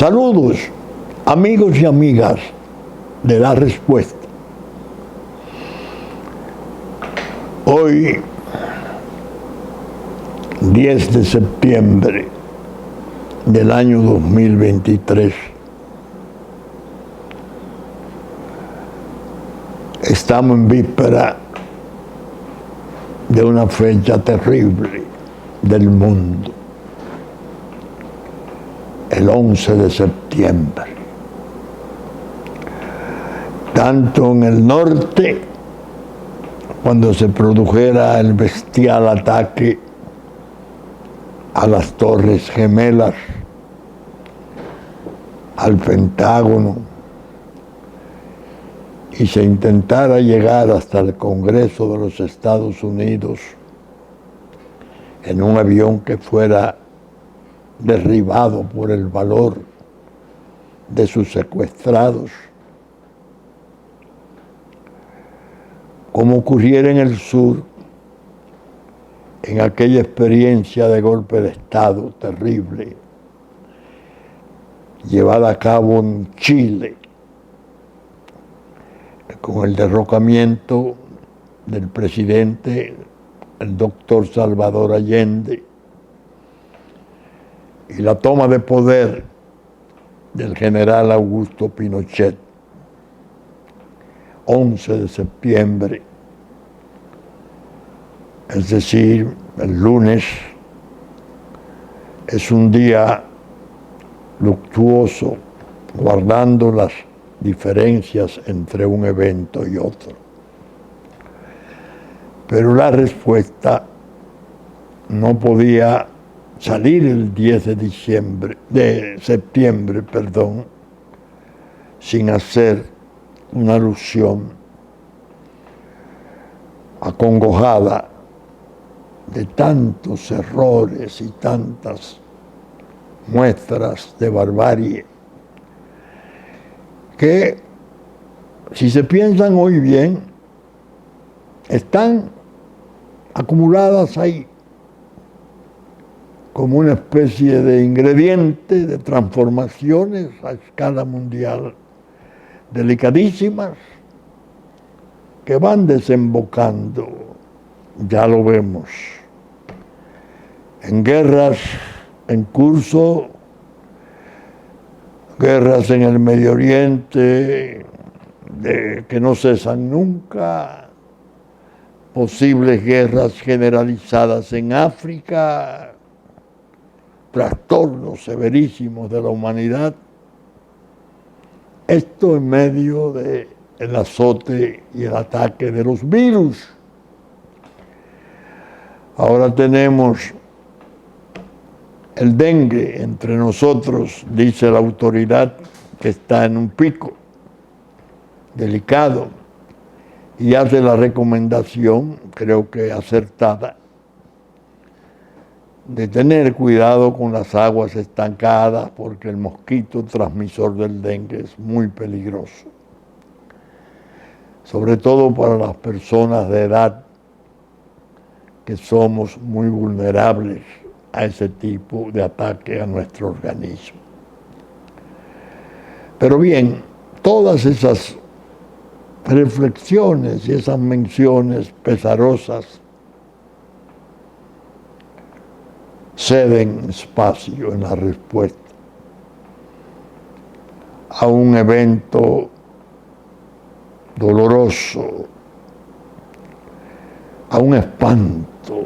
Saludos, amigos y amigas de La Respuesta. Hoy, 10 de septiembre del año 2023, estamos en víspera de una fecha terrible del mundo, el 11 de septiembre. Tanto en el norte, cuando se produjera el bestial ataque a las Torres Gemelas, al Pentágono, y se intentara llegar hasta el Congreso de los Estados Unidos en un avión que fuera derribado por el valor de sus secuestrados, como ocurriera en el sur, en aquella experiencia de golpe de Estado terrible, llevada a cabo en Chile, con el derrocamiento del presidente, el doctor Salvador Allende, y la toma de poder del general Augusto Pinochet. 11 de septiembre, es decir, el lunes, es un día luctuoso, guardando las diferencias entre un evento y otro. Pero La Respuesta no podía salir el 10 de septiembre, sin hacer una alusión acongojada de tantos errores y tantas muestras de barbarie que, si se piensan hoy bien, están acumuladas ahí como una especie de ingrediente de transformaciones a escala mundial delicadísimas que van desembocando, ya lo vemos, en guerras en curso, guerras en el Medio Oriente que no cesan nunca, posibles guerras generalizadas en África, trastornos severísimos de la humanidad. Esto en medio del azote y el ataque de los virus. Ahora tenemos el dengue entre nosotros, dice la autoridad, que está en un pico delicado, y hace la recomendación, creo que acertada, de tener cuidado con las aguas estancadas, porque el mosquito transmisor del dengue es muy peligroso, sobre todo para las personas de edad, que somos muy vulnerables a ese tipo de ataque a nuestro organismo. Pero bien, todas esas reflexiones y esas menciones pesarosas ceden espacio en La Respuesta a un evento doloroso, a un espanto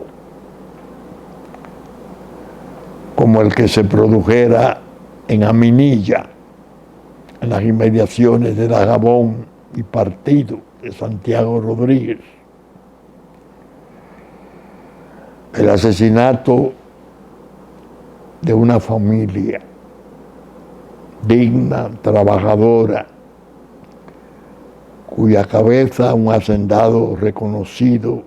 como el que se produjera en Aminilla, en las inmediaciones de Dajabón y Partido de Santiago Rodríguez. El asesinato de una familia digna, trabajadora, cuya cabeza un hacendado reconocido,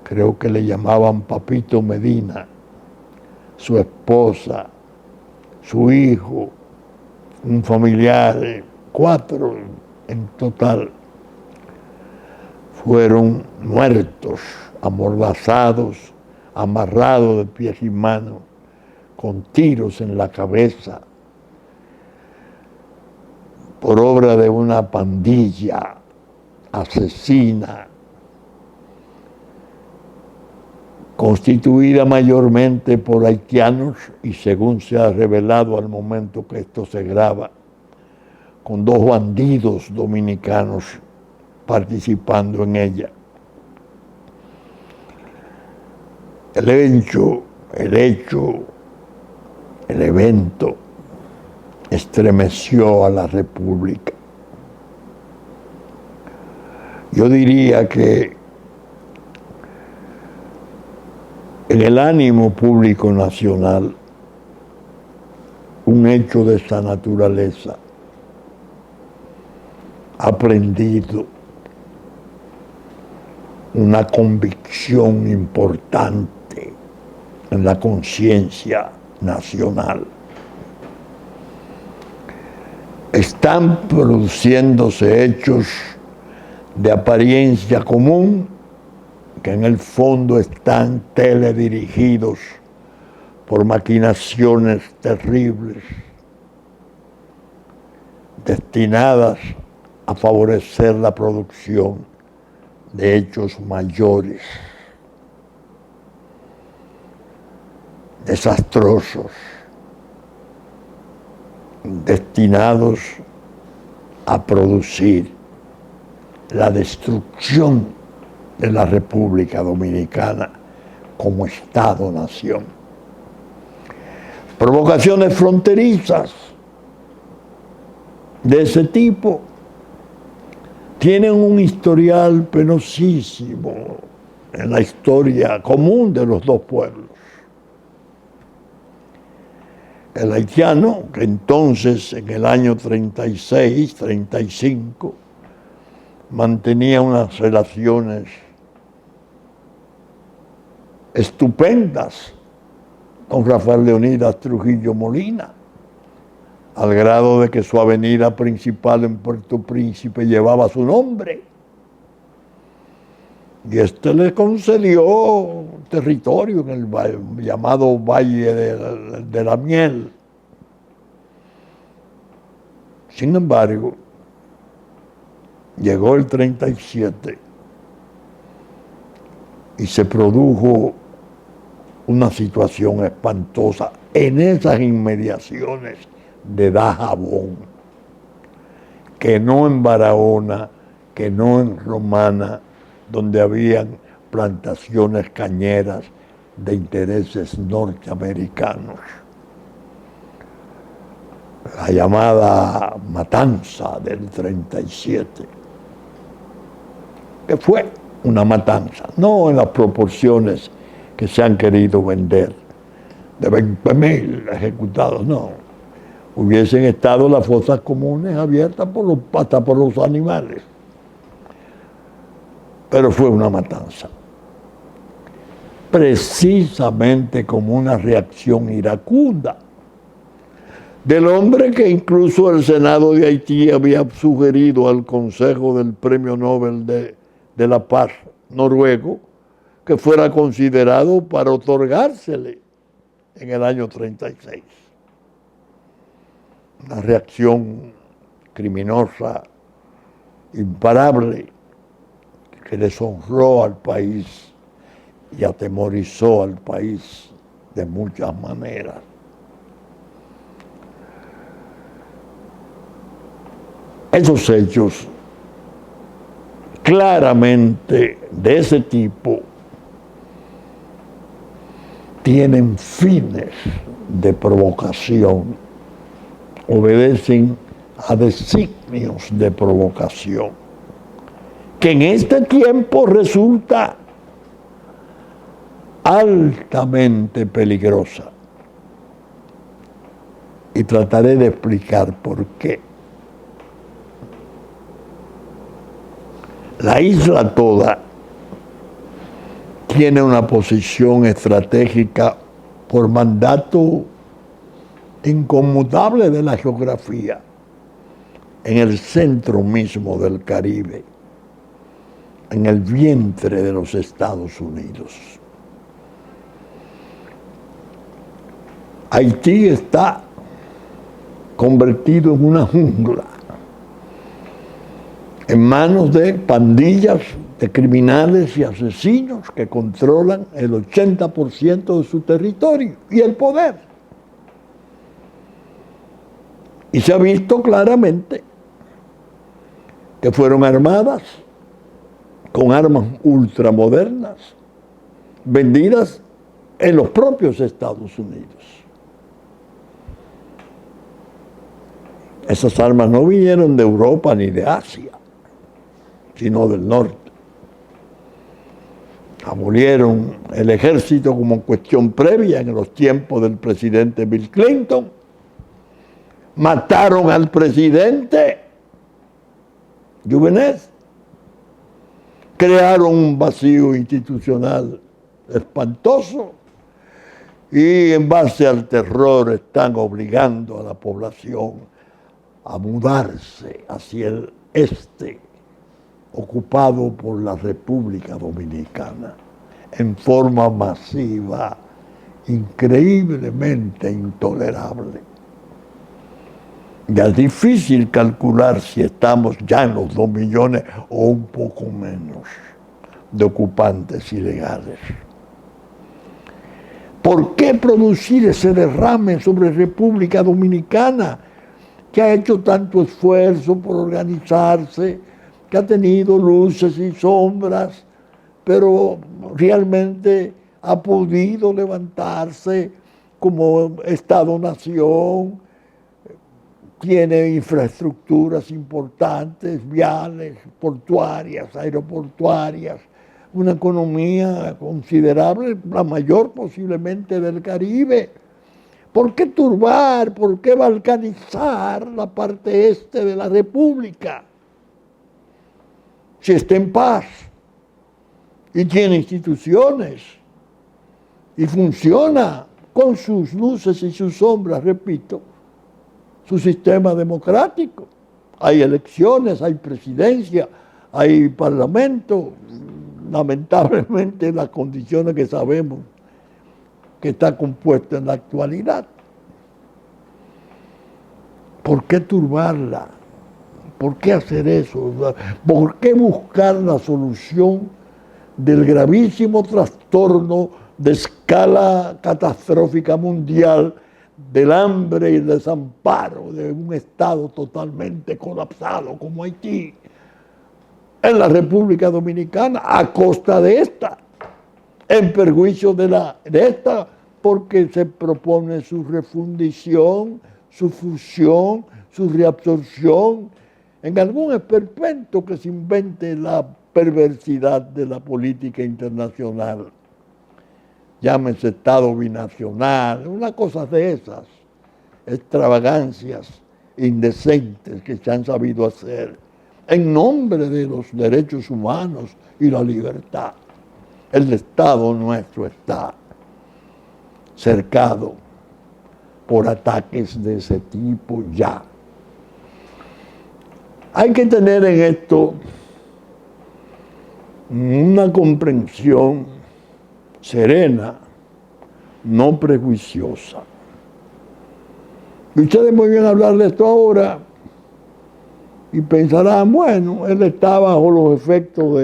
creo que le llamaban Papito Medina, su esposa, su hijo, un familiar, 4 en total, fueron muertos, amordazados, amarrados de pies y manos, con tiros en la cabeza, por obra de una pandilla asesina, constituida mayormente por haitianos y, según se ha revelado al momento que esto se graba, con 2 bandidos dominicanos participando en ella. El evento estremeció a la República. Yo diría que en el ánimo público nacional, un hecho de esta naturaleza ha prendido una convicción importante en la conciencia nacional. Están produciéndose hechos de apariencia común que en el fondo están teledirigidos por maquinaciones terribles destinadas a favorecer la producción de hechos mayores, desastrosos, destinados a producir la destrucción de la República Dominicana como Estado-nación. Provocaciones fronterizas de ese tipo tienen un historial penosísimo en la historia común de los dos pueblos. El haitiano, que entonces en el año 36, 35, mantenía unas relaciones estupendas con Rafael Leonidas Trujillo Molina, al grado de que su avenida principal en Puerto Príncipe llevaba su nombre. Y este le concedió territorio en el llamado Valle de la Miel. Sin embargo, llegó el 37 y se produjo una situación espantosa en esas inmediaciones de Dajabón, que no en Barahona, que no en Romana, donde habían plantaciones cañeras de intereses norteamericanos. La llamada matanza del 37, que fue una matanza, no en las proporciones que se han querido vender, de 20.000 ejecutados, no. Hubiesen estado las fosas comunes abiertas hasta por los animales. Pero fue una matanza. Precisamente como una reacción iracunda del hombre que incluso el Senado de Haití había sugerido al Consejo del Premio Nobel de la Paz noruego que fuera considerado para otorgársele en el año 36. Una reacción criminosa, imparable, que deshonró al país y atemorizó al país de muchas maneras. Esos hechos claramente de ese tipo tienen fines de provocación, obedecen a designios de provocación, que en este tiempo resulta altamente peligrosa. Y trataré de explicar por qué. La isla toda tiene una posición estratégica por mandato inconmutable de la geografía, en el centro mismo del Caribe, en el vientre de los Estados Unidos. Haití está convertido en una jungla en manos de pandillas de criminales y asesinos que controlan el 80% de su territorio y el poder. Y se ha visto claramente que fueron armadas con armas ultramodernas, vendidas en los propios Estados Unidos. Esas armas no vinieron de Europa ni de Asia, sino del norte. Abolieron el ejército como cuestión previa en los tiempos del presidente Bill Clinton. Mataron al presidente Juvenez. Crearon un vacío institucional espantoso y en base al terror están obligando a la población a mudarse hacia el este, ocupado por la República Dominicana, en forma masiva, increíblemente intolerable. Ya es difícil calcular si estamos ya en los 2 millones o un poco menos de ocupantes ilegales. ¿Por qué producir ese derrame sobre República Dominicana, que ha hecho tanto esfuerzo por organizarse, que ha tenido luces y sombras, pero realmente ha podido levantarse como Estado-nación? Tiene infraestructuras importantes, viales, portuarias, aeroportuarias, una economía considerable, la mayor posiblemente del Caribe. ¿Por qué turbar, por qué balcanizar la parte este de la República? Si está en paz y tiene instituciones y funciona con sus luces y sus sombras, repito, su sistema democrático. Hay elecciones, hay presidencia, hay parlamento, lamentablemente las condiciones que sabemos que está compuesta en la actualidad. ¿Por qué turbarla? ¿Por qué hacer eso? ¿Por qué buscar la solución del gravísimo trastorno de escala catastrófica mundial del hambre y el desamparo de un Estado totalmente colapsado como Haití en la República Dominicana a costa de esta, en perjuicio de esta, porque se propone su refundición, su fusión, su reabsorción en algún esperpento que se invente la perversidad de la política internacional. Llámese Estado binacional, una cosa de esas extravagancias indecentes que se han sabido hacer en nombre de los derechos humanos y la libertad. El Estado nuestro está cercado por ataques de ese tipo ya. Hay que tener en esto una comprensión serena, no prejuiciosa. Y ustedes muy bien hablar de esto ahora y pensarán, bueno, él está bajo los efectos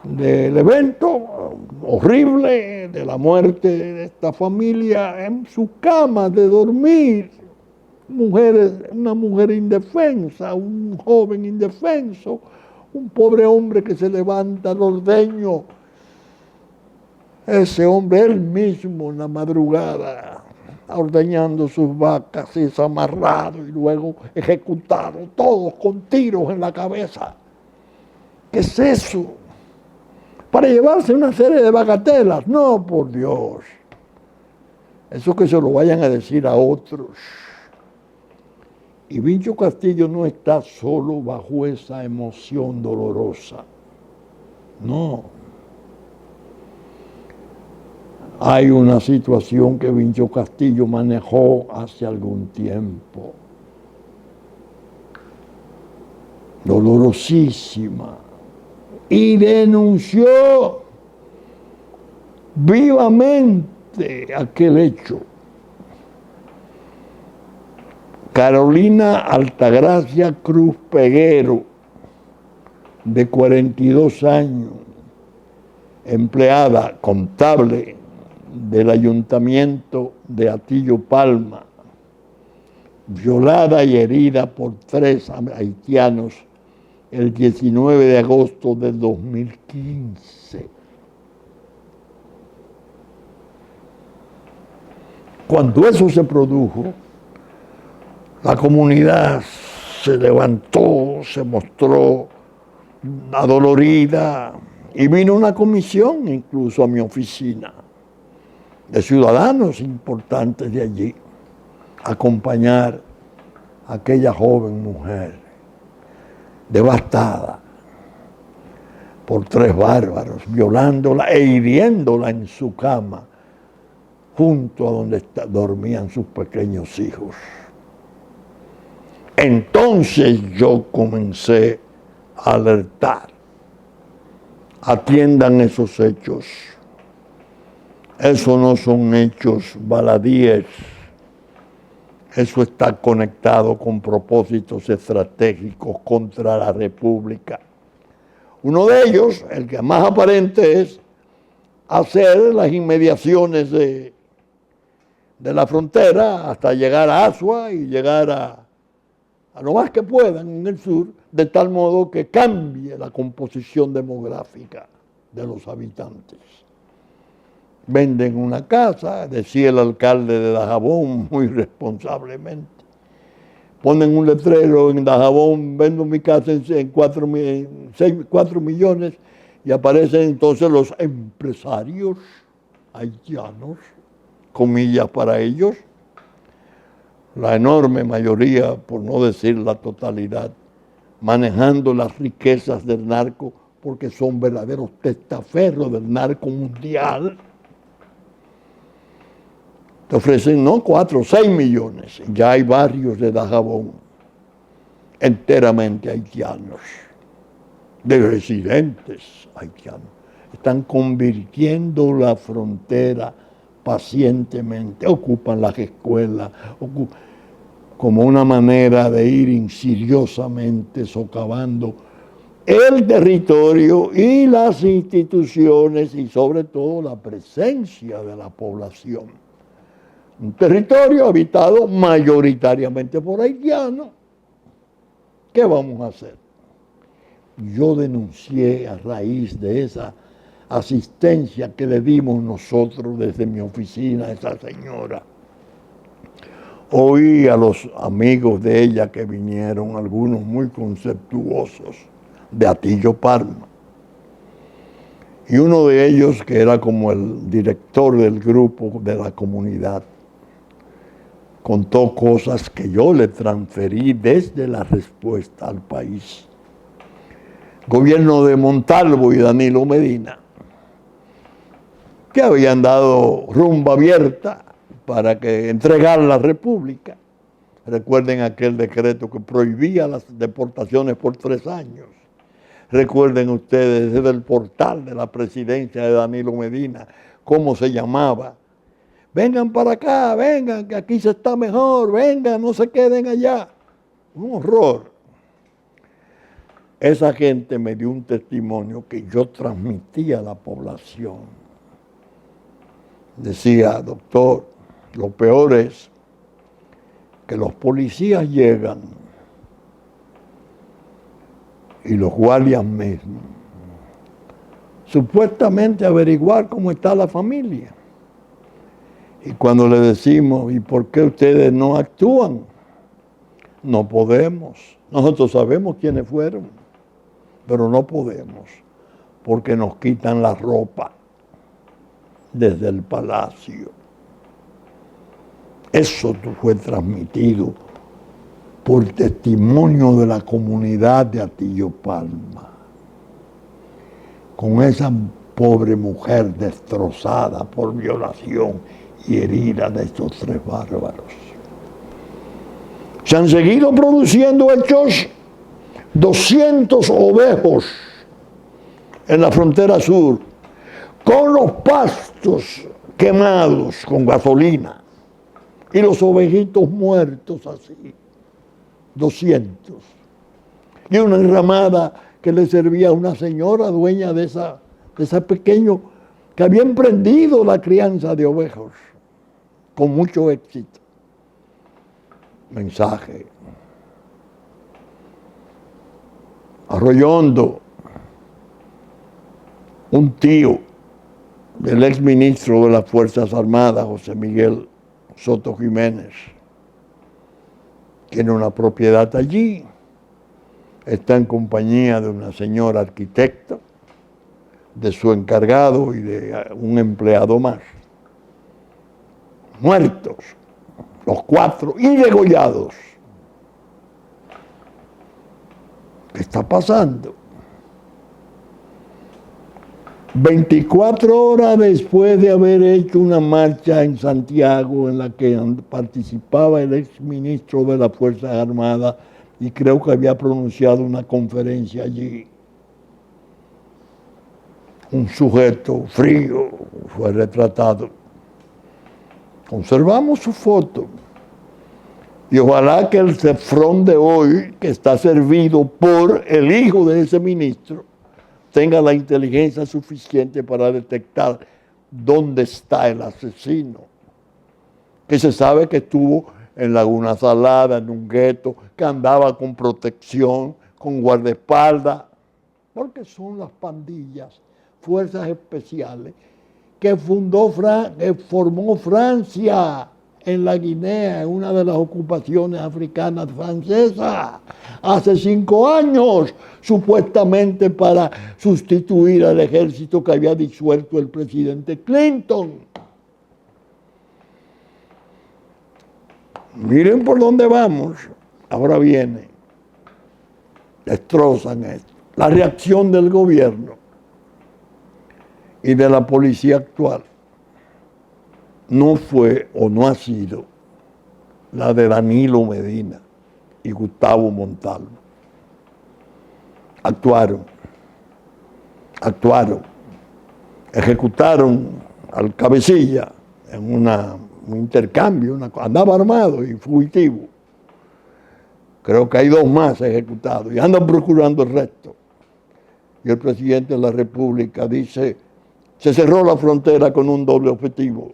del evento horrible, de la muerte de esta familia, en su cama de dormir, una mujer indefensa, un joven indefenso, un pobre hombre que se levanta al ordeño. Ese hombre, él mismo en la madrugada, ordeñando sus vacas, es amarrado y luego ejecutado, todos con tiros en la cabeza. ¿Qué es eso? Para llevarse una serie de bagatelas. No, por Dios. Eso que se lo vayan a decir a otros. Y Vincho Castillo no está solo bajo esa emoción dolorosa. No. Hay una situación que Vincho Castillo manejó hace algún tiempo, dolorosísima, y denunció vivamente aquel hecho Carolina Altagracia Cruz Peguero, de 42 años, empleada contable del Ayuntamiento de Atillo Palma, violada y herida por 3 haitianos el 19 de agosto del 2015. Cuando eso se produjo, la comunidad se levantó, se mostró adolorida y vino una comisión incluso a mi oficina de ciudadanos importantes de allí a acompañar a aquella joven mujer devastada por 3 bárbaros, violándola e hiriéndola en su cama junto a donde dormían sus pequeños hijos. Entonces yo comencé a alertar. Atiendan esos hechos. Eso no son hechos baladíes. Eso está conectado con propósitos estratégicos contra la República. Uno de ellos, el que más aparente, es hacer las inmediaciones de la frontera hasta llegar a Asua y llegar a lo más que puedan en el sur, de tal modo que cambie la composición demográfica de los habitantes. Venden una casa, decía el alcalde de Dajabón muy responsablemente. Ponen un letrero en Dajabón, vendo mi casa en 4 millones, y aparecen entonces los empresarios haitianos, comillas para ellos, la enorme mayoría, por no decir la totalidad, manejando las riquezas del narco, porque son verdaderos testaferros del narco mundial. Te ofrecen, no 4, 6 millones. Ya hay barrios de Dajabón enteramente haitianos, de residentes haitianos. Están convirtiendo la frontera pacientemente, ocupan las escuelas, como una manera de ir insidiosamente socavando el territorio y las instituciones y sobre todo la presencia de la población. Un territorio habitado mayoritariamente por haitianos. ¿Qué vamos a hacer? Yo denuncié a raíz de esa asistencia que le dimos nosotros desde mi oficina a esa señora. Oí a los amigos de ella que vinieron, algunos muy conceptuosos, de Atillo Palma. Y uno de ellos, que era como el director del grupo de la comunidad, contó cosas que yo le transferí desde la respuesta al país. Gobierno de Montalvo y Danilo Medina, que habían dado rumba abierta para que entregar la República. Recuerden aquel decreto que prohibía las deportaciones por 3 años. Recuerden ustedes desde el portal de la presidencia de Danilo Medina, cómo se llamaba. Vengan para acá, vengan, que aquí se está mejor, vengan, no se queden allá. Un horror. Esa gente me dio un testimonio que yo transmití a la población. Decía, doctor, lo peor es que los policías llegan y los guardias mismos, supuestamente a averiguar cómo está la familia. Y cuando le decimos, ¿y por qué ustedes no actúan? No podemos. Nosotros sabemos quiénes fueron, pero no podemos, porque nos quitan la ropa desde el palacio. Eso fue transmitido por testimonio de la comunidad de Atillo Palma, con esa pobre mujer destrozada por violación y herida de estos 3 bárbaros. Se han seguido produciendo hechos, 200 ovejos en la frontera sur, con los pastos quemados con gasolina y los ovejitos muertos así. 200. Y una enramada que le servía a una señora dueña de ese pequeño, que había emprendido la crianza de ovejas con mucho éxito. Mensaje. Arroyo Hondo, un tío del exministro de las Fuerzas Armadas, José Miguel Soto Jiménez, tiene una propiedad allí, está en compañía de una señora arquitecta, de su encargado y de un empleado más. Muertos, los 4, y degollados. ¿Qué está pasando? 24 horas después de haber hecho una marcha en Santiago en la que participaba el exministro de las Fuerzas Armadas y creo que había pronunciado una conferencia allí, un sujeto frío fue retratado. Conservamos su foto y ojalá que el cefrón de hoy, que está servido por el hijo de ese ministro, tenga la inteligencia suficiente para detectar dónde está el asesino, que se sabe que estuvo en Laguna Salada, en un gueto, que andaba con protección, con guardaespaldas, porque son las pandillas, fuerzas especiales, que formó Francia en la Guinea, en una de las ocupaciones africanas francesas, hace 5 años, supuestamente para sustituir al ejército que había disuelto el presidente Clinton. Miren por dónde vamos. Ahora viene, destrozan esto. La reacción del gobierno y de la policía actual no fue o no ha sido la de Danilo Medina y Gustavo Montalvo. Actuaron, ejecutaron al cabecilla en un intercambio, andaba armado y fugitivo. Creo que hay 2 más ejecutados y andan procurando el resto. Y el presidente de la República dice, se cerró la frontera con un doble objetivo.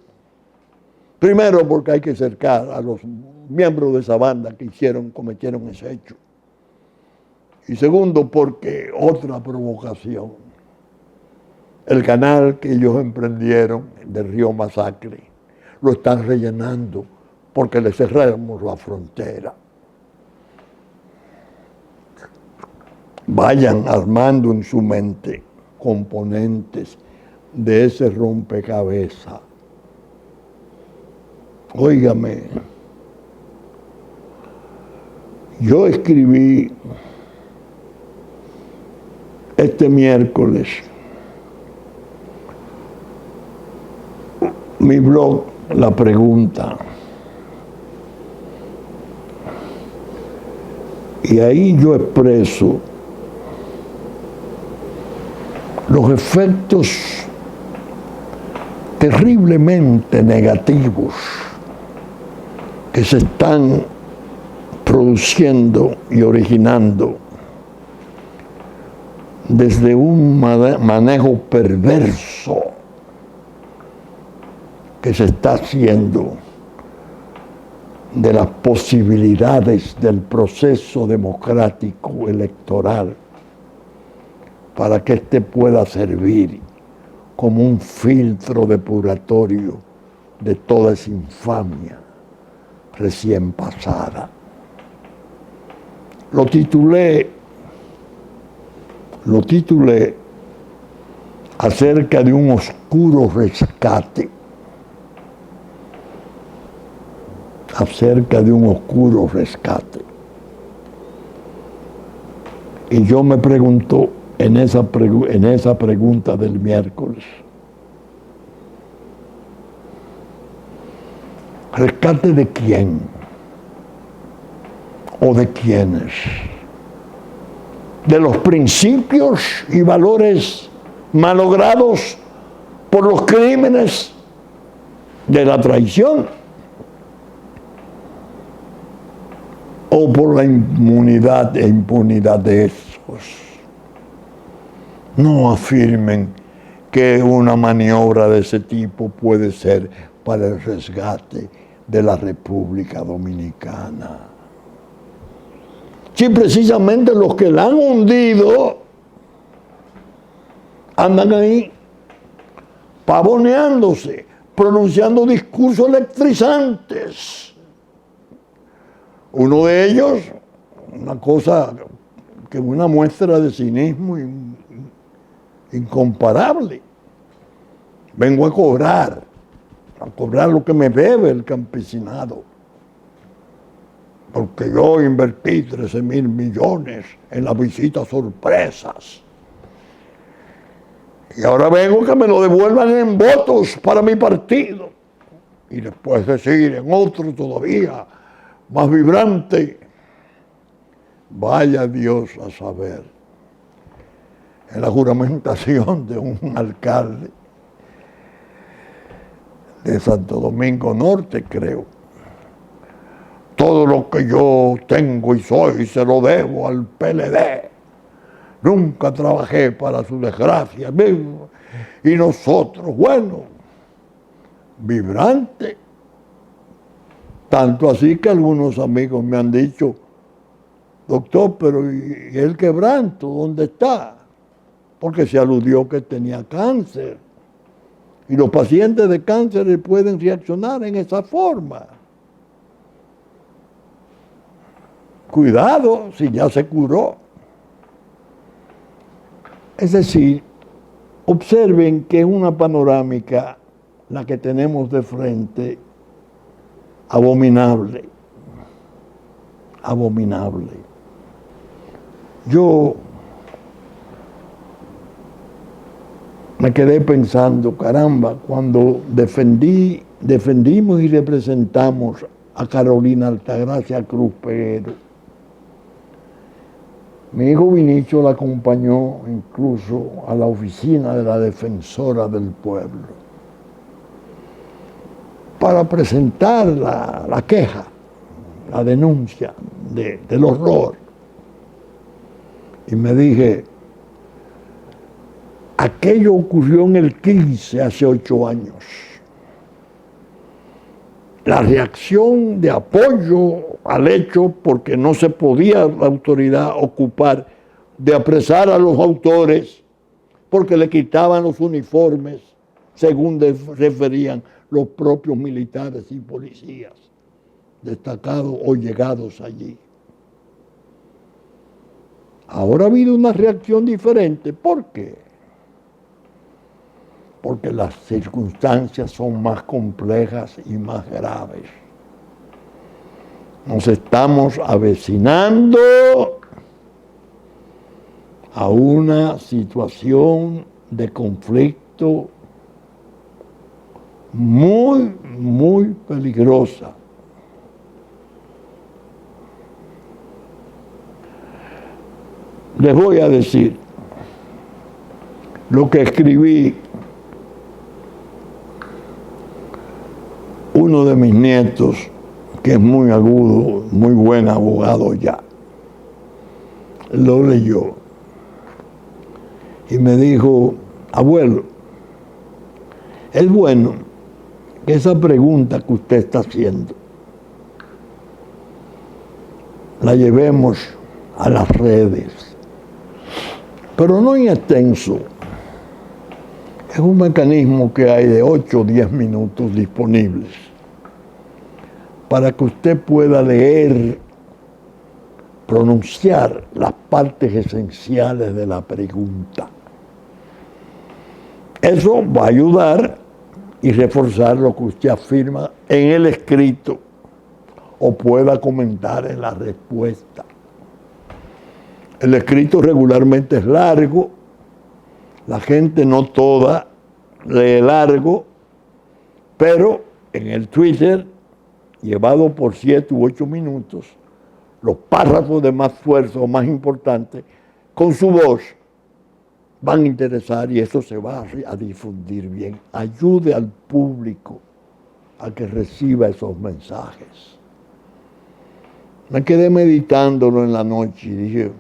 Primero, porque hay que cercar a los miembros de esa banda que cometieron ese hecho. Y segundo, porque otra provocación. El canal que ellos emprendieron del río Masacre lo están rellenando porque le cerramos la frontera. Vayan armando en su mente componentes de ese rompecabezas. Óigame, yo escribí este miércoles mi blog, La Pregunta, y ahí yo expreso los efectos terriblemente negativos que se están produciendo y originando desde un manejo perverso que se está haciendo de las posibilidades del proceso democrático electoral para que éste pueda servir como un filtro depuratorio de toda esa infamia recién pasada. Lo titulé acerca de un oscuro rescate. Y yo me pregunto en esa pregunta del miércoles, ¿rescate de quién? ¿O de quiénes? ¿De los principios y valores malogrados por los crímenes de la traición? o por la inmunidad e impunidad de esos. No afirmen que una maniobra de ese tipo puede ser para el rescate de la República Dominicana. Si precisamente los que la han hundido andan ahí pavoneándose, pronunciando discursos electrizantes. Uno de ellos, una cosa que una muestra de cinismo incomparable. Vengo a cobrar lo que me debe el campesinado. Porque yo invertí 13,000 millones en las visitas sorpresas. Y ahora vengo que me lo devuelvan en votos para mi partido. Y después decir en otro todavía más vibrante, vaya Dios a saber, en la juramentación de un alcalde de Santo Domingo Norte, creo. Todo lo que yo tengo y soy se lo debo al PLD. Nunca trabajé para su desgracia. Y nosotros, bueno, vibrante. Tanto así que algunos amigos me han dicho, doctor, pero ¿y el quebranto dónde está? Porque se aludió que tenía cáncer. Y los pacientes de cáncer pueden reaccionar en esa forma. Cuidado si ya se curó. Es decir, observen que es una panorámica la que tenemos de frente abominable. Abominable. Yo me quedé pensando, caramba, cuando defendimos y representamos a Carolina Altagracia Cruz Peguero. Mi hijo Vinicio la acompañó incluso a la oficina de la Defensora del Pueblo para presentar la queja, la denuncia del horror. Y me dije, aquello ocurrió en el 15, hace 8 años. La reacción de apoyo al hecho, porque no se podía la autoridad ocupar de apresar a los autores, porque le quitaban los uniformes, según referían los propios militares y policías, destacados o llegados allí. Ahora ha habido una reacción diferente. ¿Por qué? Porque las circunstancias son más complejas y más graves. Nos estamos avecinando a una situación de conflicto muy, muy peligrosa. Les voy a decir lo que escribí uno de mis nietos, que es muy agudo, muy buen abogado ya, lo leyó y me dijo, abuelo, es bueno que esa pregunta que usted está haciendo la llevemos a las redes, pero no en extenso. Es un mecanismo que hay de 8 o 10 minutos disponibles para que usted pueda leer, pronunciar las partes esenciales de la pregunta. Eso va a ayudar y reforzar lo que usted afirma en el escrito o pueda comentar en la respuesta. El escrito regularmente es largo, la gente no toda lee largo, pero en el Twitter, llevado por 7 u 8 minutos, los párrafos de más fuerza o más importantes, con su voz, van a interesar y eso se va a difundir bien. Ayude al público a que reciba esos mensajes. Me quedé meditándolo en la noche y dije,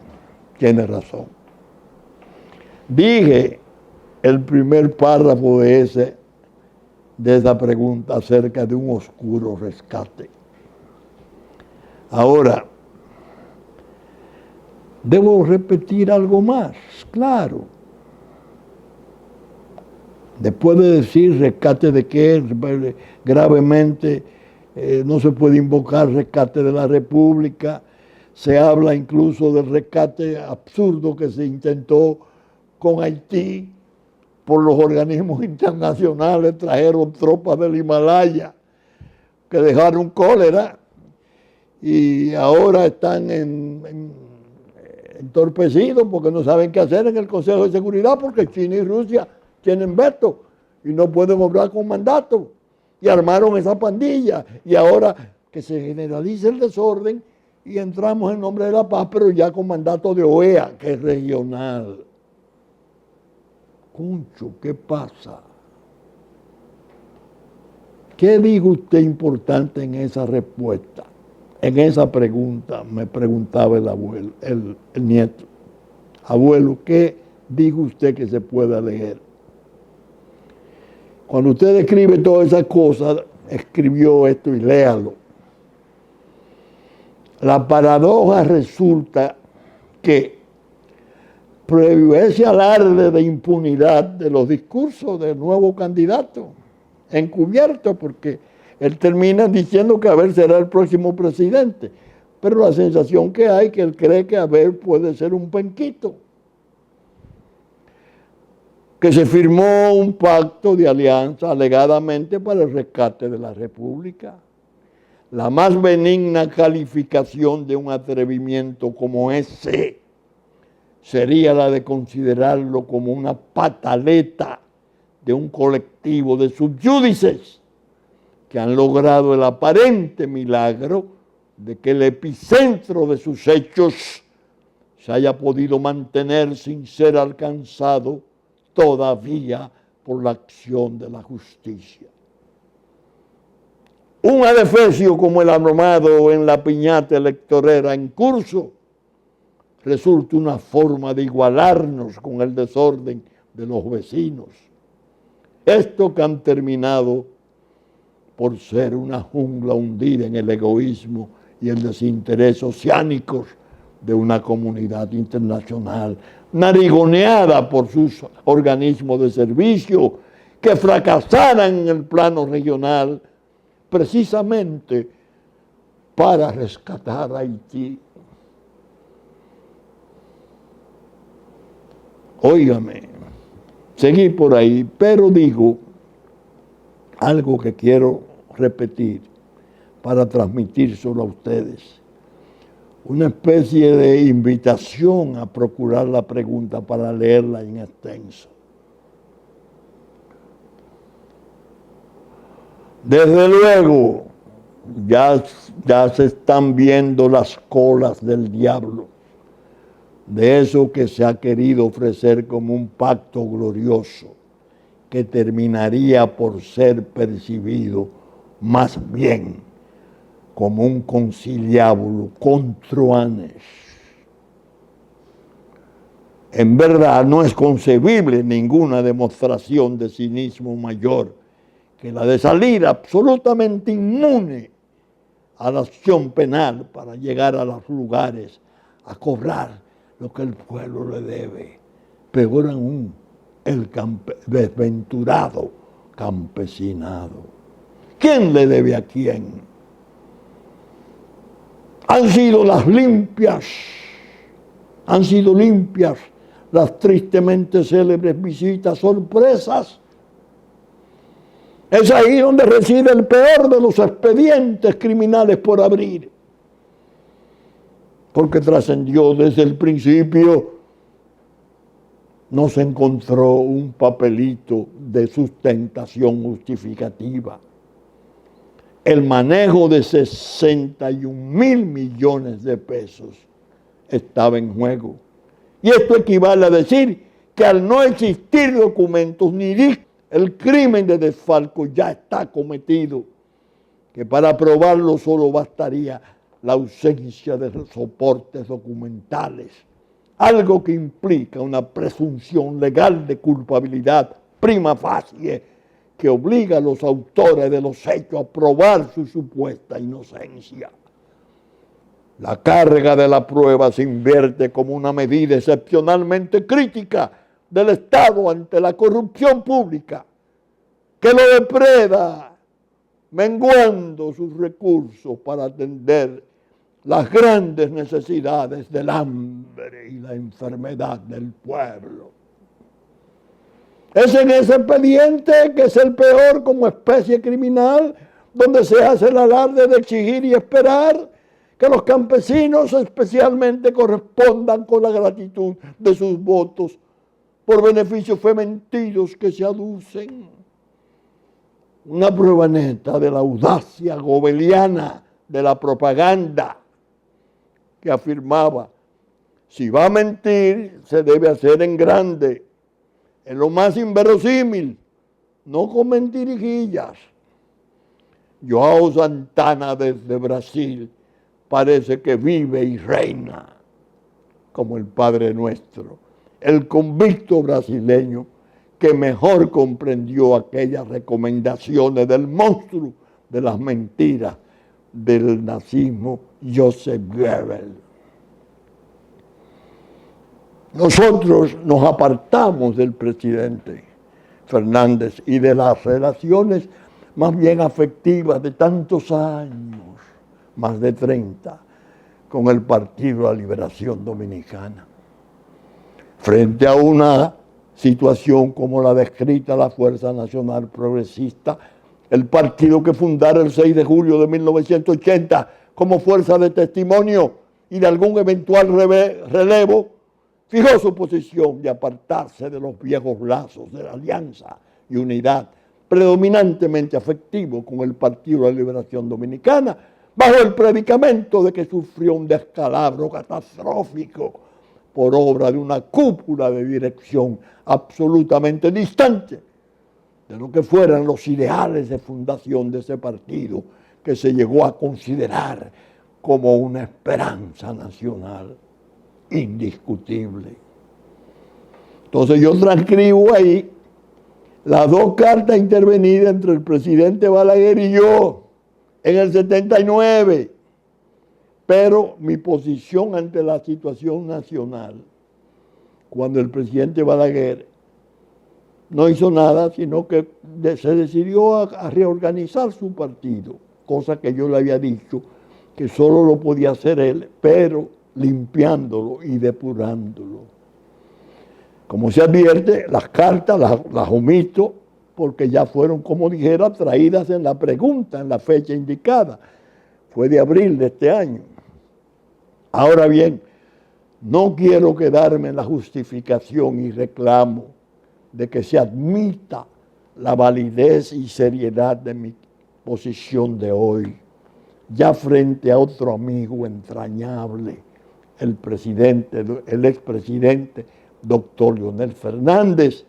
tiene razón. Dije el primer párrafo de esa pregunta acerca de un oscuro rescate. Ahora, debo repetir algo más, claro. Después de decir rescate de qué, gravemente no se puede invocar rescate de la República, se habla incluso del rescate absurdo que se intentó con Haití por los organismos internacionales, trajeron tropas del Himalaya que dejaron cólera y ahora están entorpecidos porque no saben qué hacer en el Consejo de Seguridad porque China y Rusia tienen veto y no pueden obrar con mandato. Y armaron esa pandilla. Y ahora que se generalice el desorden y entramos en nombre de la paz, pero ya con mandato de OEA, que es regional. Concho, ¿qué pasa? ¿Qué dijo usted importante en esa respuesta? En esa pregunta me preguntaba el abuelo, el nieto. Abuelo, ¿qué dijo usted que se pueda leer? Cuando usted escribe todas esas cosas, escribió esto y léalo. La paradoja resulta que, previo a ese alarde de impunidad de los discursos del nuevo candidato, encubierto, porque él termina diciendo que Abel será el próximo presidente, pero la sensación que hay es que él cree que Abel puede ser un penquito. Que se firmó un pacto de alianza alegadamente para el rescate de la República. La más benigna calificación de un atrevimiento como ese sería la de considerarlo como una pataleta de un colectivo de subyúdices que han logrado el aparente milagro de que el epicentro de sus hechos se haya podido mantener sin ser alcanzado todavía por la acción de la justicia. Un adefesio como el armado en la piñata electorera en curso resulta una forma de igualarnos con el desorden de los vecinos. Estos que han terminado por ser una jungla hundida en el egoísmo y el desinterés oceánicos de una comunidad internacional narigoneada por sus organismos de servicio que fracasaran en el plano regional precisamente para rescatar a Haití. Óigame, seguí por ahí, pero digo algo que quiero repetir para transmitírselo a ustedes. Una especie de invitación a procurar la pregunta para leerla en extenso. Desde luego, ya se están viendo las colas del diablo, de eso que se ha querido ofrecer como un pacto glorioso, que terminaría por ser percibido más bien como un conciliábulo contruanes. En verdad no es concebible ninguna demostración de cinismo mayor que la de salir absolutamente inmune a la acción penal para llegar a los lugares a cobrar lo que el pueblo le debe. Peor aún, el desventurado campesinado. ¿Quién le debe a quién? Han sido limpias las tristemente célebres visitas sorpresas. Es ahí donde reside el peor de los expedientes criminales por abrir. Porque trascendió desde el principio, no se encontró un papelito de sustentación justificativa. El manejo de 61,000 millones de pesos estaba en juego. Y esto equivale a decir que al no existir documentos ni el crimen de desfalco ya está cometido, que para probarlo solo bastaría la ausencia de soportes documentales, algo que implica una presunción legal de culpabilidad prima facie que obliga a los autores de los hechos a probar su supuesta inocencia. La carga de la prueba se invierte como una medida excepcionalmente crítica del Estado ante la corrupción pública, que lo depreda, menguando sus recursos para atender las grandes necesidades del hambre y la enfermedad del pueblo. Es en ese expediente, que es el peor como especie criminal, donde se hace el alarde de exigir y esperar que los campesinos especialmente correspondan con la gratitud de sus votos por beneficios fementidos que se aducen. Una prueba neta de la audacia gobeliana de la propaganda que afirmaba: si va a mentir, se debe hacer en grande, en lo más inverosímil, no con mentirijillas. João Santana desde Brasil parece que vive y reina como el Padre Nuestro, el convicto brasileño que mejor comprendió aquellas recomendaciones del monstruo de las mentiras del nazismo, Joseph Goebbels. Nosotros nos apartamos del presidente Fernández y de las relaciones más bien afectivas de tantos años, más de 30, con el Partido de la Liberación Dominicana. Frente a una situación como la descrita la Fuerza Nacional Progresista, el partido que fundara el 6 de julio de 1980 como fuerza de testimonio y de algún eventual relevo, fijó su posición de apartarse de los viejos lazos de la alianza y unidad, predominantemente afectivo con el Partido de la Liberación Dominicana, bajo el predicamento de que sufrió un descalabro catastrófico por obra de una cúpula de dirección absolutamente distante de lo que fueran los ideales de fundación de ese partido, que se llegó a considerar como una esperanza nacional indiscutible. Entonces yo transcribo ahí las dos cartas intervenidas entre el presidente Balaguer y yo en el 79, pero mi posición ante la situación nacional, cuando el presidente Balaguer no hizo nada, sino que se decidió a reorganizar su partido, cosa que yo le había dicho que solo lo podía hacer él, pero limpiándolo y depurándolo. Como se advierte, las cartas las omito porque ya fueron, como dijera, traídas en la pregunta, en la fecha indicada. Fue de abril de este año. Ahora bien, no quiero quedarme en la justificación y reclamo de que se admita la validez y seriedad de mi posición de hoy, ya frente a otro amigo entrañable, el expresidente doctor Leonel Fernández,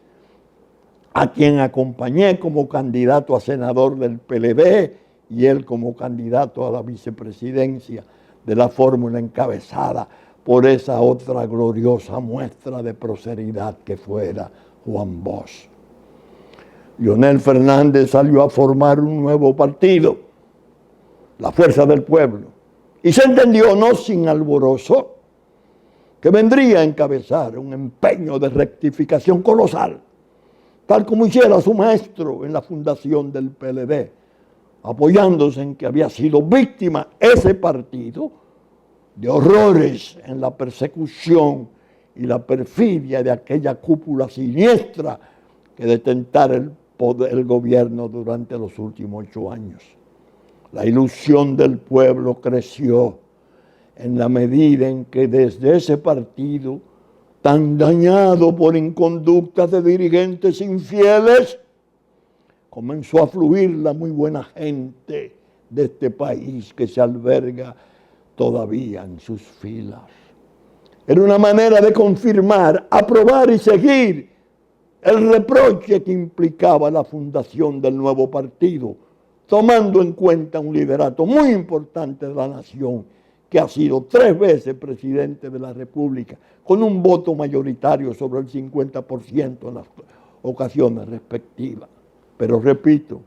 a quien acompañé como candidato a senador del PLD y él como candidato a la vicepresidencia de la fórmula encabezada por esa otra gloriosa muestra de prosperidad que fuera Juan Bosch. Leonel Fernández salió a formar un nuevo partido, la Fuerza del Pueblo, y se entendió, no sin alborozo, que vendría a encabezar un empeño de rectificación colosal, tal como hiciera su maestro en la fundación del PLD, apoyándose en que había sido víctima ese partido de horrores en la persecución y la perfidia de aquella cúpula siniestra que detentara el gobierno durante los últimos 8 años. La ilusión del pueblo creció en la medida en que desde ese partido, tan dañado por inconductas de dirigentes infieles, comenzó a fluir la muy buena gente de este país que se alberga todavía en sus filas. Era una manera de confirmar, aprobar y seguir el reproche que implicaba la fundación del nuevo partido, tomando en cuenta un liderato muy importante de la nación que ha sido 3 veces presidente de la República, con un voto mayoritario sobre el 50% en las ocasiones respectivas. Pero repito,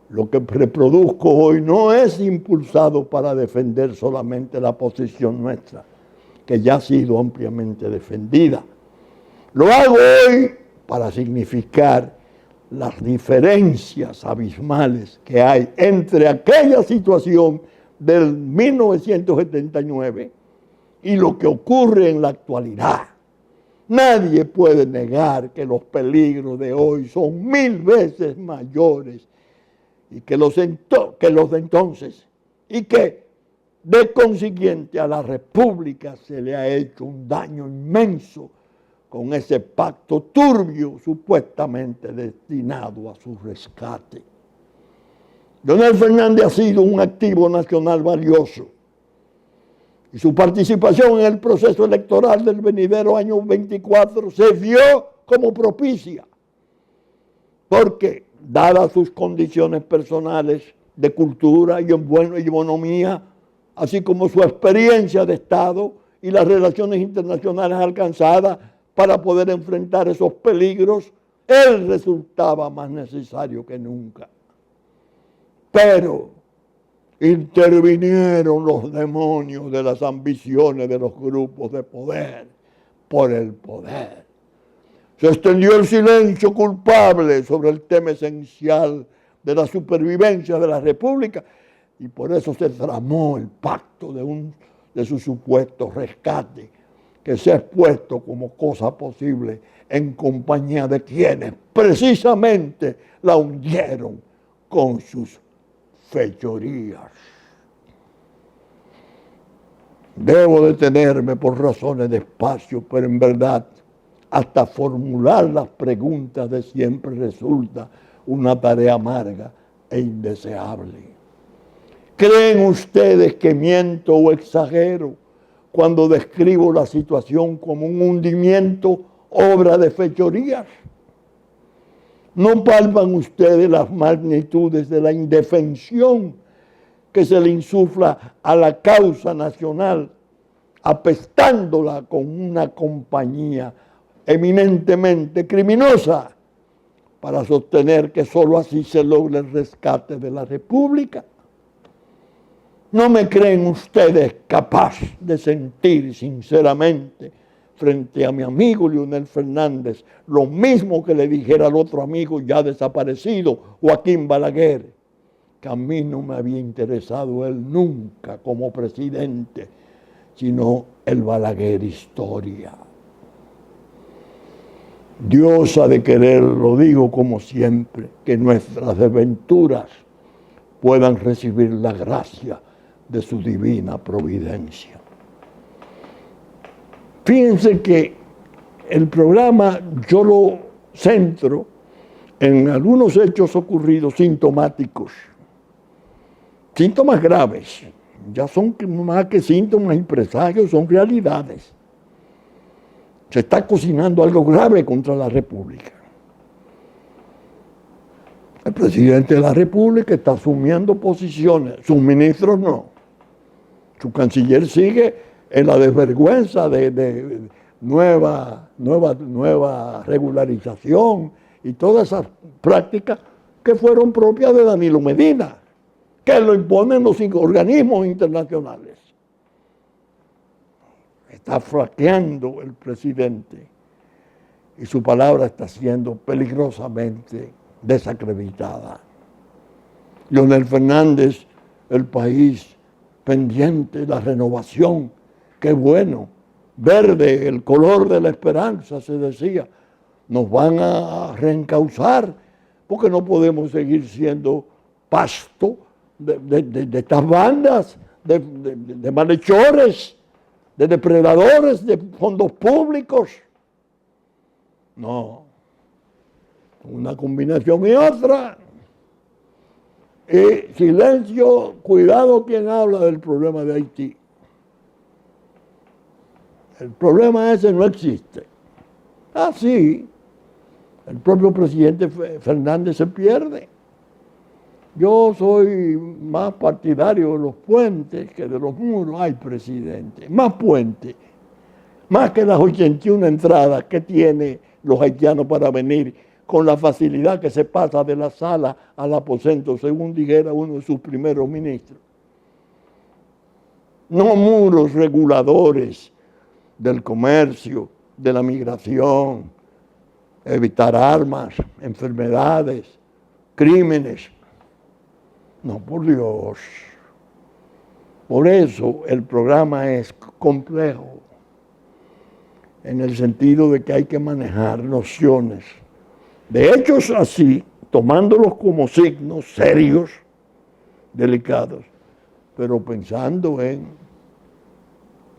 lo que reproduzco hoy no es impulsado para defender solamente la posición nuestra, que ya ha sido ampliamente defendida. Lo hago hoy para significar las diferencias abismales que hay entre aquella situación del 1979 y lo que ocurre en la actualidad. Nadie puede negar que los peligros de hoy son 1000 veces mayores y que los de entonces, y que de consiguiente a la República se le ha hecho un daño inmenso con ese pacto turbio supuestamente destinado a su rescate. Leonel Fernández ha sido un activo nacional valioso y su participación en el proceso electoral del venidero año 24 se vio como propicia, porque dadas sus condiciones personales de cultura y economía, así como su experiencia de Estado y las relaciones internacionales alcanzadas para poder enfrentar esos peligros, él resultaba más necesario que nunca. Pero intervinieron los demonios de las ambiciones de los grupos de poder por el poder. Se extendió el silencio culpable sobre el tema esencial de la supervivencia de la República y por eso se tramó el pacto de su supuesto rescate, que se ha expuesto como cosa posible en compañía de quienes precisamente la hundieron con sus fechorías. Debo detenerme por razones de espacio, pero en verdad, hasta formular las preguntas de siempre resulta una tarea amarga e indeseable. ¿Creen ustedes que miento o exagero cuando describo la situación como un hundimiento, obra de fechorías? ¿No palpan ustedes las magnitudes de la indefensión que se le insufla a la causa nacional, apestándola con una compañía eminentemente criminosa para sostener que sólo así se logra el rescate de la República? ¿No me creen ustedes capaz de sentir sinceramente frente a mi amigo Leonel Fernández lo mismo que le dijera al otro amigo ya desaparecido, Joaquín Balaguer, que a mí no me había interesado él nunca como presidente, sino el Balaguer historia? Dios ha de querer, lo digo como siempre, que nuestras desventuras puedan recibir la gracia de su divina providencia. Fíjense que el programa yo lo centro en algunos hechos ocurridos sintomáticos, síntomas graves, ya son más que síntomas y presagios, son realidades. Se está cocinando algo grave contra la República. El presidente de la República está asumiendo posiciones, sus ministros no. Su canciller sigue en la desvergüenza de nueva regularización y todas esas prácticas que fueron propias de Danilo Medina, que lo imponen los organismos internacionales. Está flaqueando el presidente y su palabra está siendo peligrosamente desacreditada. Leonel Fernández, el país pendiente, la renovación, qué bueno, verde, el color de la esperanza, se decía, nos van a reencauzar porque no podemos seguir siendo pasto de estas bandas, de malhechores, de depredadores de fondos públicos. No, una combinación y otra. Y silencio, cuidado quien habla del problema de Haití. El problema ese no existe. Sí, el propio presidente Fernández se pierde. Yo soy más partidario de los puentes que de los muros. Ay, presidente, más puentes, más que las 81 entradas que tienen los haitianos para venir, con la facilidad que se pasa de la sala al aposento, según dijera uno de sus primeros ministros. No muros reguladores del comercio, de la migración, evitar armas, enfermedades, crímenes. No, por Dios. Por eso el programa es complejo, en el sentido de que hay que manejar nociones de hechos así, tomándolos como signos serios, delicados, pero pensando en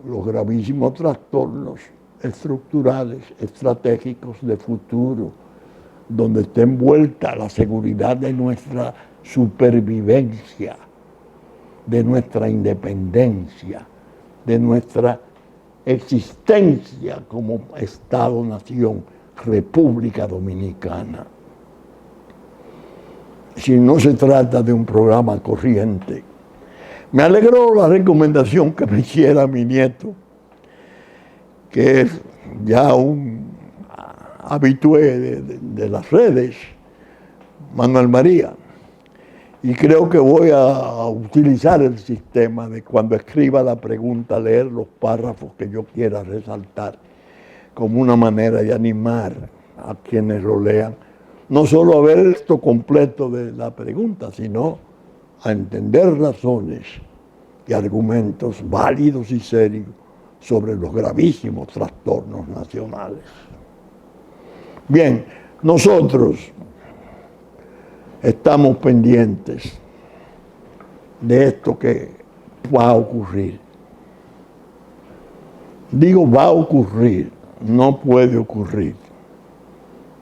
los gravísimos trastornos estructurales, estratégicos de futuro, donde está envuelta la seguridad de nuestra supervivencia, de nuestra independencia, de nuestra existencia como Estado-nación, República Dominicana. Si no se trata de un programa corriente. Me alegró la recomendación que me hiciera mi nieto, que es ya un habitué de las redes, Manuel María. Y creo que voy a utilizar el sistema de cuando escriba la pregunta, leer los párrafos que yo quiera resaltar, como una manera de animar a quienes lo lean, no solo a ver esto completo de la pregunta, sino a entender razones y argumentos válidos y serios sobre los gravísimos trastornos nacionales. Bien, nosotros estamos pendientes de esto que va a ocurrir. Digo va a ocurrir, no puede ocurrir.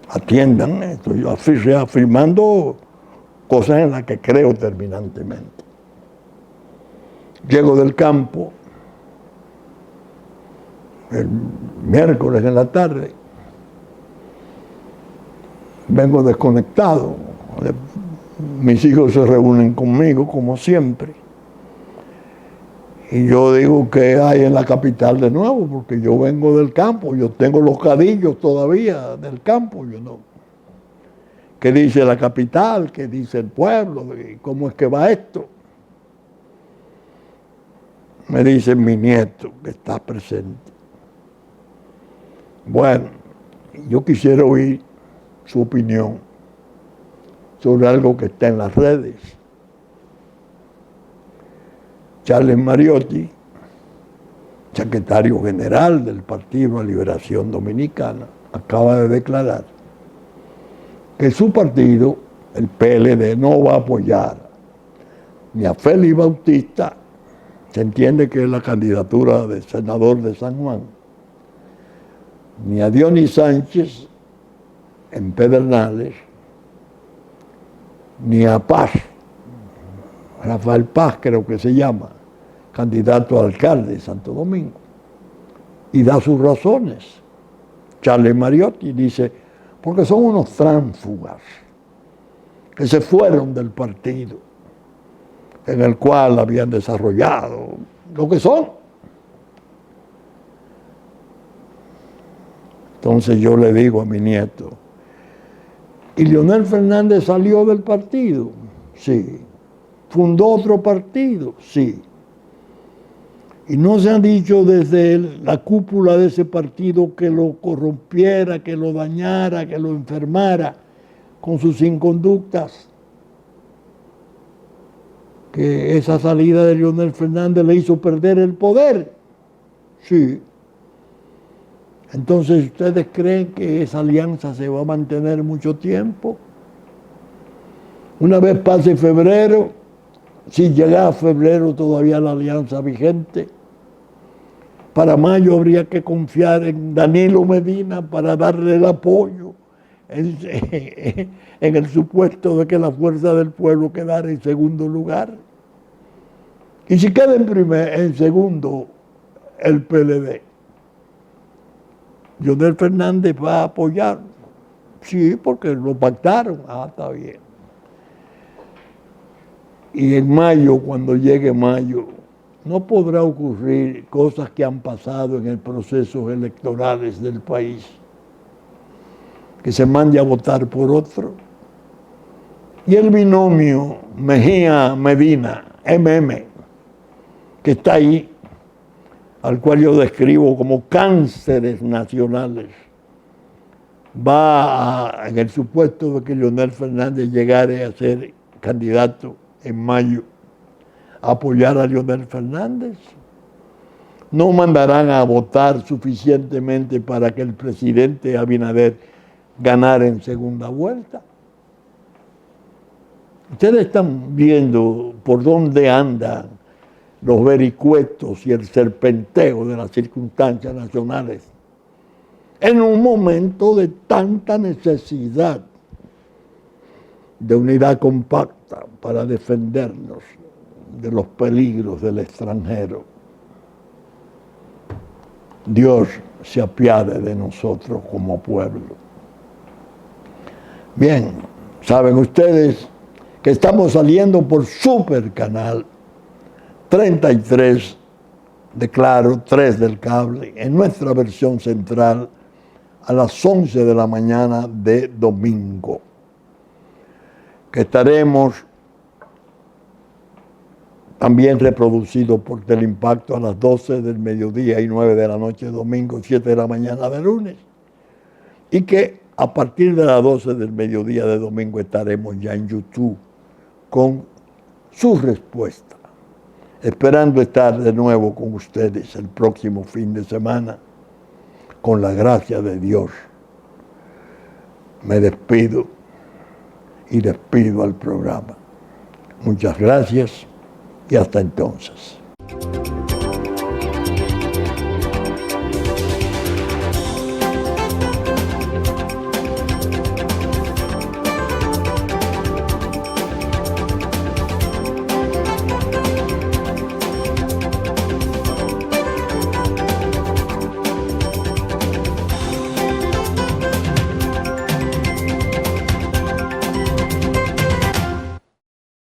Atiendan esto, yo estoy afirmando cosas en las que creo terminantemente. Llego del campo el miércoles en la tarde, vengo desconectado, mis hijos se reúnen conmigo como siempre y yo digo que hay en la capital de nuevo, porque yo vengo del campo, yo tengo los cadillos todavía del campo, yo no. ¿Qué dice la capital? ¿Qué dice el pueblo? ¿Cómo es que va esto? Me dice mi nieto que está presente. Bueno, yo quisiera oír su opinión sobre algo que está en las redes. Charles Mariotti, secretario general del Partido de Liberación Dominicana, acaba de declarar que su partido, el PLD, no va a apoyar ni a Félix Bautista, se entiende que es la candidatura de senador de San Juan, ni a Dionis Sánchez en Pedernales, ni a Paz, Rafael Paz creo que se llama, candidato a alcalde de Santo Domingo, y da sus razones. Charles Mariotti dice, porque son unos tránsfugas que se fueron del partido en el cual habían desarrollado lo que son. Entonces yo le digo a mi nieto, ¿y Leonel Fernández salió del partido? Sí. ¿Fundó otro partido? Sí. Y no se han dicho desde la cúpula de ese partido que lo corrompiera, que lo dañara, que lo enfermara con sus inconductas, que esa salida de Leonel Fernández le hizo perder el poder. Sí. Entonces, ¿ustedes creen que esa alianza se va a mantener mucho tiempo? Una vez pase febrero, si llega a febrero todavía la alianza vigente, para mayo habría que confiar en Danilo Medina para darle el apoyo en el supuesto de que la fuerza del pueblo quedara en segundo lugar. Y si queda en segundo el PLD, Leonel Fernández va a apoyar. Sí, porque lo pactaron. Ah, está bien. Y en mayo, cuando llegue mayo, no podrá ocurrir cosas que han pasado en el procesos electorales del país, que se mande a votar por otro. Y el binomio Mejía-Medina, MM, que está ahí, al cual yo describo como cánceres nacionales, en el supuesto de que Leonel Fernández llegare a ser candidato en mayo, a apoyar a Leonel Fernández. No mandarán a votar suficientemente para que el presidente Abinader ganara en segunda vuelta. Ustedes están viendo por dónde andan los vericuetos y el serpenteo de las circunstancias nacionales en un momento de tanta necesidad de unidad compacta para defendernos de los peligros del extranjero. Dios se apiade de nosotros como pueblo. Bien, saben ustedes que estamos saliendo por Super Canal 33 de Claro, 3 del cable, en nuestra versión central a las 11 de la mañana de domingo, que estaremos también reproducido por Teleimpacto a las 12 del mediodía y 9 de la noche de domingo, 7 de la mañana de lunes, y que a partir de las 12 del mediodía de domingo estaremos ya en YouTube con su respuesta, esperando estar de nuevo con ustedes el próximo fin de semana, con la gracia de Dios. Me despido y despido al programa. Muchas gracias y hasta entonces.